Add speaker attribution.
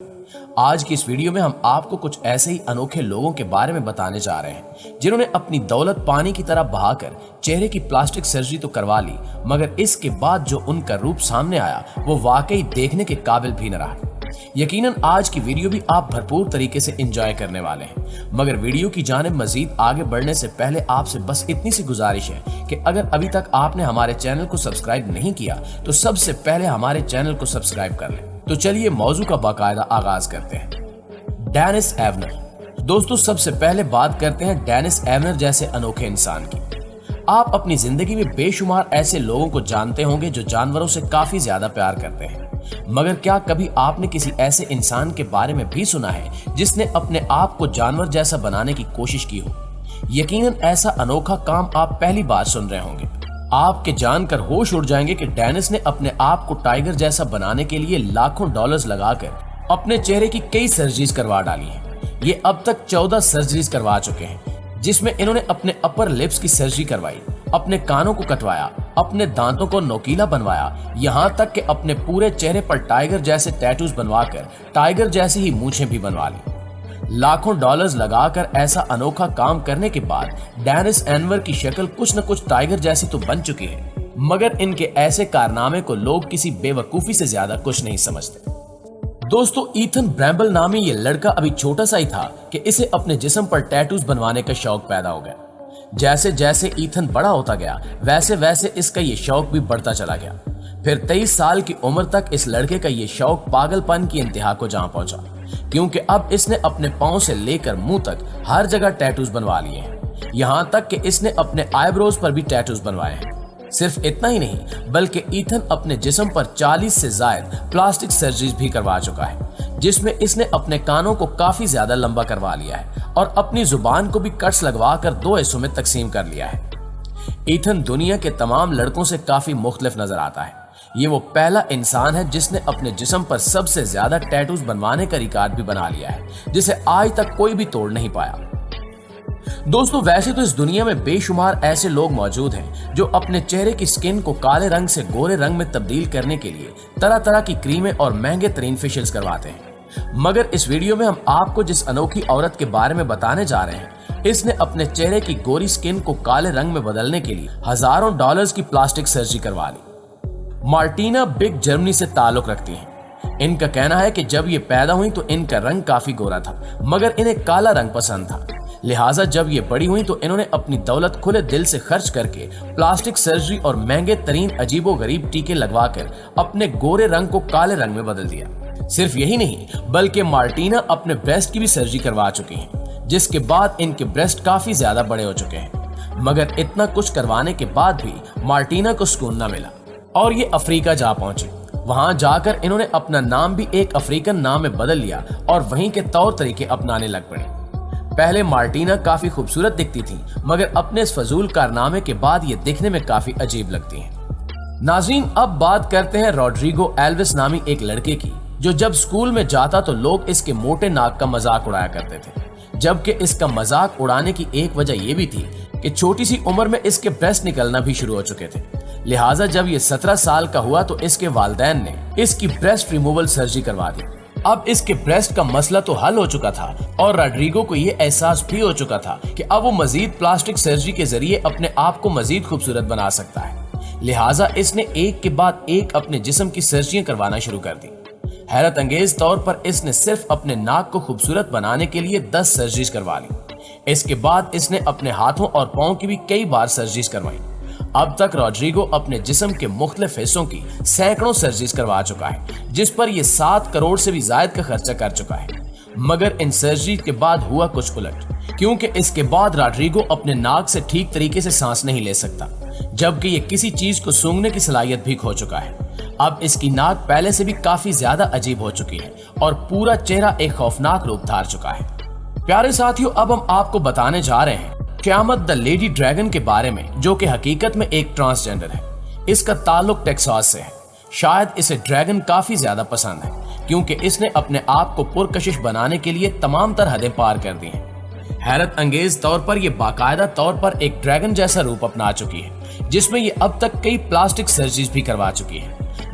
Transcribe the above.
Speaker 1: آج کی اس ویڈیو میں ہم آپ کو کچھ ایسے ہی انوکھے لوگوں کے بارے میں بتانے جا رہے ہیں جنہوں نے اپنی دولت پانی کی طرح بہا کر چہرے کی پلاسٹک سرجری تو کروا لی، مگر اس کے بعد جو ان کا روپ سامنے آیا وہ واقعی دیکھنے کے قابل بھی نہ رہا۔ یقیناً آج کی ویڈیو بھی آپ بھرپور طریقے سے انجوائے کرنے والے ہیں، مگر ویڈیو کی جانب مزید آگے بڑھنے سے پہلے آپ سے بس اتنی سی گزارش ہے کہ اگر ابھی تک آپ نے ہمارے چینل کو سبسکرائب نہیں کیا تو سب سے پہلے ہمارے چینل کو سبسکرائب کر لیں۔ تو چلیے موضوع کا باقاعدہ آغاز کرتے ہیں۔ ڈینس ایونر۔ دوستو سب سے پہلے بات کرتے ہیں ڈینس ایونر جیسے انوکھے انسان کی۔ آپ اپنی زندگی میں بے شمار ایسے لوگوں کو جانتے ہوں گے جو جانوروں سے کافی زیادہ پیار کرتے ہیں، مگر کیا کبھی آپ نے کسی ایسے انسان کے بارے میں بھی سنا ہے جس نے اپنے آپ کو جانور جیسا بنانے کی کوشش کی ہو؟ یقیناً ایسا انوکھا کام آپ پہلی بار سن رہے ہوں گے۔ آپ کے جان کر ہوش اڑ جائیں گے کہ ڈینس نے اپنے آپ کو ٹائیگر جیسا بنانے کے لیے لاکھوں ڈالرز لگا کر اپنے چہرے کی کئی سرجریز کروا ڈالی ہیں۔ یہ اب تک 14 سرجریز کروا چکے ہیں، جس میں انہوں نے اپنے اپر لپس کی سرجری کروائی، اپنے کانوں کو کٹوایا، اپنے دانتوں کو نوکیلا بنوایا، یہاں تک کہ اپنے پورے چہرے پر ٹائیگر جیسے ٹیٹوز بنوا کر ٹائیگر جیسی ہی مونچھیں بھی بنوا لی۔ لاکھوں ڈالرز لگا کر ایسا انوکھا کام کرنے کے بعد ڈینس ایونر کی شکل کچھ نہ کچھ ٹائیگر جیسی تو بن چکی ہے، مگر ان کے ایسے کارنامے کو لوگ کسی بے وقوفی سے زیادہ کچھ نہیں سمجھتے۔ دوستو ایتھن برامبل نامی یہ لڑکا ابھی چھوٹا سا ہی تھا کہ اسے اپنے جسم پر ٹیٹوز بنوانے کا شوق پیدا ہو گیا۔ جیسے جیسے ایتھن بڑا ہوتا گیا ویسے ویسے اس کا یہ شوق بھی بڑھتا چلا گیا۔ پھر 23 سال کی عمر تک اس لڑکے کا یہ شوق پاگل پن کی انتہا کو جا پہنچا، کیونکہ اب اس نے اپنے پاؤں سے لے کر منہ تک ہر جگہ ٹیٹوز بنوا لیے ہیں، یہاں تک کہ اس نے اپنے آئی بروز پر بھی ٹیٹوز بنوائے ہیں۔ صرف اتنا ہی نہیں بلکہ ایتھن اپنے جسم پر 40 سے زائد پلاسٹک سرجریز بھی کروا چکا ہے، جس میں اس نے اپنے کانوں کو کافی زیادہ لمبا کروا لیا ہے اور اپنی زبان کو بھی کٹس لگوا کر 2 حصوں میں تقسیم کر لیا ہے۔ ایتھن دنیا کے تمام لڑکوں سے کافی مختلف نظر آتا ہے۔ یہ وہ پہلا انسان ہے جس نے اپنے جسم پر سب سے زیادہ ٹیٹوز بنوانے کا ریکارڈ بھی بنا لیا ہے، جسے آج تک کوئی بھی توڑ نہیں پایا۔ دوستو ویسے تو اس دنیا میں بے شمار ایسے لوگ موجود ہیں جو اپنے چہرے کی سکن کو کالے رنگ سے گورے رنگ میں تبدیل کرنے کے لیے طرح طرح کی کریمیں اور مہنگے ترین فیشلز کرواتے ہیں، مگر اس ویڈیو میں ہم آپ کو جس انوکھی عورت کے بارے میں بتانے جا رہے ہیں، اس نے اپنے چہرے کی گوری سکن کو کالے رنگ میں بدلنے کے لیے ہزاروں ڈالرز کی پلاسٹک سرجری کروا لی۔ مارٹینا بگ جرمنی سے تعلق رکھتی ہیں۔ ان کا کہنا ہے کہ جب یہ پیدا ہوئی تو ان کا رنگ کافی گورا تھا، مگر انہیں کالا رنگ پسند تھا، لہٰذا جب یہ بڑی ہوئی تو انہوں نے اپنی دولت کھلے دل سے خرچ کر کے پلاسٹک سرجری اور مہنگے ترین عجیب و غریب ٹیکے لگوا کر اپنے گورے رنگ کو کالے رنگ میں بدل دیا۔ صرف یہی نہیں بلکہ مارٹینا اپنے بریسٹ کی بھی سرجری کروا چکی ہیں، جس کے بعد ان کے بریسٹ کافی زیادہ بڑے ہو چکے ہیں، مگر اتنا کچھ کروانے کے بعد بھی مارٹینا کو سکون نہ ملا اور یہ افریقہ جا پہنچے۔ وہاں جا کر انہوں نے اپنا نام بھی ایک افریقن نام میں بدل لیا اور وہیں کے طور طریقے اپنانے لگ پڑے۔ پہلے مارٹینا کافی خوبصورت دکھتی تھی، مگر اپنے اس فضول کارنامے کے بعد یہ دکھنے میں کافی عجیب لگتی ہیں۔ ناظرین اب بات کرتے ہیں روڈریگو ایلوس نامی ایک لڑکے کی، جو جب اسکول میں جاتا تو لوگ اس کے موٹے ناک کا مذاق اڑایا کرتے تھے، جبکہ اس کا مذاق اڑانے کی ایک وجہ یہ بھی تھی کہ چھوٹی سی عمر میں اس کے بریسٹ نکلنا بھی شروع ہو چکے تھے، لہٰذا جب یہ 17 سال کا ہوا تو اس کے والدین نے اس کی بریسٹ ریموول سرجری کروا دی۔ اب اس کے بریسٹ کا مسئلہ تو حل ہو چکا تھا اور روڈریگو کو یہ احساس بھی ہو چکا تھا کہ اب وہ مزید پلاسٹک سرجری کے ذریعے اپنے آپ کو مزید خوبصورت بنا سکتا ہے، لہٰذا اس نے ایک کے بعد ایک اپنے جسم کی سرجریاں کروانا شروع کر دی۔ حیرت انگیز طور پر اس نے صرف اپنے ناک کو خوبصورت بنانے کے لیے 10 سرجریز کروا لی۔ اس کے بعد اس نے اپنے ہاتھوں اور پاؤں کی بھی کئی بار سرجریز کروائی۔ اب تک روڈریگو اپنے جسم کے مختلف حصوں کی سینکڑوں سرجریز کروا چکا ہے، جس پر یہ 7 کروڑ سے بھی زائد کا خرچہ کر چکا ہے، مگر ان سرجری کے بعد ہوا کچھ الٹ، کیونکہ اس کے بعد روڈریگو اپنے ناک سے ٹھیک طریقے سے سانس نہیں لے سکتا، جبکہ یہ کسی چیز کو سونگھنے کی صلاحیت بھی کھو چکا ہے۔ اب اس کی ناک پہلے سے بھی کافی زیادہ عجیب ہو چکی ہے اور پورا چہرہ ایک خوفناک روپ دھار چکا ہے۔ پیارے ساتھیوں اب ہم آپ کو بتانے جا رہے ہیں قیامت دا لیڈی ڈریگن کے بارے میں، جو کہ حقیقت میں ایک ٹرانسجینڈر ہے۔ اس کا تعلق ٹیکساس سے ہے۔ شاید اسے ڈریگن کافی زیادہ پسند ہے، کیونکہ اس نے اپنے آپ کو پرکشش بنانے کے لیے تمام تر حدیں پار کر دی ہیں۔ حیرت انگیز طور پر یہ باقاعدہ طور پر ایک ڈریگن جیسا روپ اپنا چکی ہے، جس میں یہ اب تک کئی پلاسٹک سرجریز بھی کروا چکی ہے،